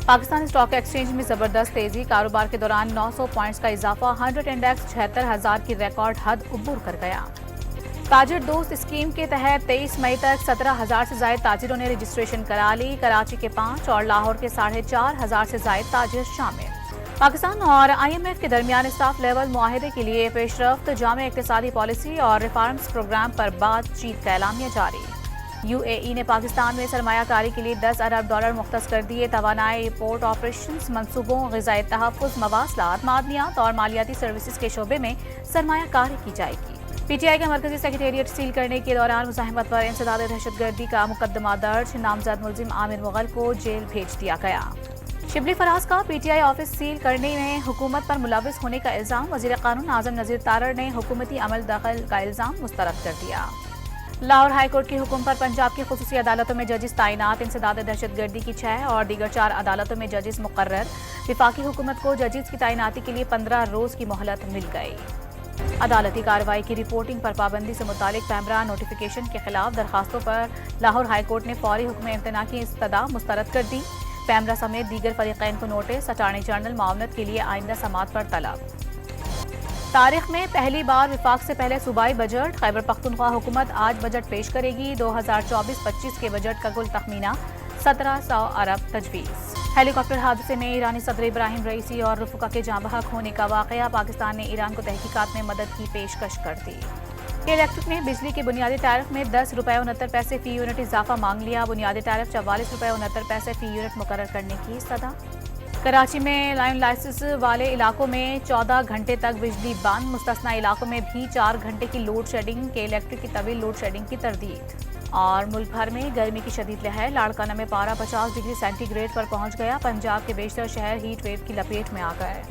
Pakistan stock exchange میں زبردست تیزی، کاروبار کے دوران 900 پوائنٹس کا اضافہ، 100 انڈیکس 76,000 کی ریکارڈ حد عبور کر گیا۔ تاجر دوست اسکیم کے تحت 23 مئی تک 17,000 سے زائد تاجروں نے رجسٹریشن کرا لی، کراچی کے 5 اور لاہور کے 4,500 سے زائد تاجر شامل۔ پاکستان اور IMF کے درمیان اسٹاف لیول معاہدے کے لیے پیش رفت، جامع اقتصادی پالیسی اور ریفارمز پروگرام پر بات چیت کا اعلامیہ جاری۔ UAE نے پاکستان میں سرمایہ کاری کے لیے $10 ارب مختص کر دیے، توانائی، پورٹ آپریشنز، منصوبوں، غذائی تحفظ، مواصلات، معدنیات اور مالیاتی سروسز کے شعبے میں سرمایہ کاری کی جائے گی۔ PTI کا مرکزی سیکریٹریٹ سیل کرنے کے دوران مزاحمت پر انسداد دہشت گردی کا مقدمہ درج، نامزد ملزم عامر مغل کو جیل بھیج دیا گیا۔ شبلی فراز کا PTI آفس سیل کرنے میں حکومت پر ملوث ہونے کا الزام، وزیر قانون اعظم نذیر تارڑ نے حکومتی عمل دخل کا الزام مسترد کر دیا۔ لاہور ہائی کورٹ کے حکم پر پنجاب کی خصوصی عدالتوں میں ججز تعینات، انسداد دہشت گردی کی 6 اور دیگر 4 عدالتوں میں ججز مقرر، وفاقی حکومت کو ججز کی تعیناتی کے لیے 15 روز کی مہلت مل گئی۔ عدالتی کارروائی کی رپورٹنگ پر پابندی سے متعلق پیمرا نوٹیفیکیشن کے خلاف درخواستوں پر لاہور ہائی کورٹ نے فوری حکم امتناع کی استدعا مسترد کر دی۔ پیمرا سمیت دیگر فریقین کو نوٹس، اٹارنی جنرل معاونت کے لیے آئندہ سماعت پر طلب۔ تاریخ میں پہلی بار وفاق سے پہلے صوبائی بجٹ، خیبر پختونخوا حکومت آج بجٹ پیش کرے گی۔ 2024-25 کے بجٹ کا کل تخمینہ 1700 ارب تجویز۔ ہیلی کاپٹر حادثے میں ایرانی صدر ابراہیم رئیسی اور رفقا کے جاں بحق ہونے کا واقعہ، پاکستان نے ایران کو تحقیقات میں مدد کی پیشکش کر دی۔ الیکٹرک نے بجلی کے بنیادی ٹیرف میں $10.69 فی یونٹ اضافہ مانگ لیا، بنیادی ٹیرف $44.69 فی یونٹ مقرر کرنے کی استدعا۔ کراچی میں لائن لائسنس والے علاقوں میں 14 گھنٹے تک بجلی بند، مستثنی علاقوں میں بھی 4 گھنٹے کی لوڈ شیڈنگ، کے الیکٹرک کی طویل لوڈ شیڈنگ کی تردید۔ اور ملک بھر میں گرمی کی شدید لہر، لاڑکانہ میں پارہ 50 ڈگری سینٹی گریڈ پر پہنچ گیا، پنجاب کے بیشتر شہر ہیٹ ویو کی لپیٹ میں آ گئے۔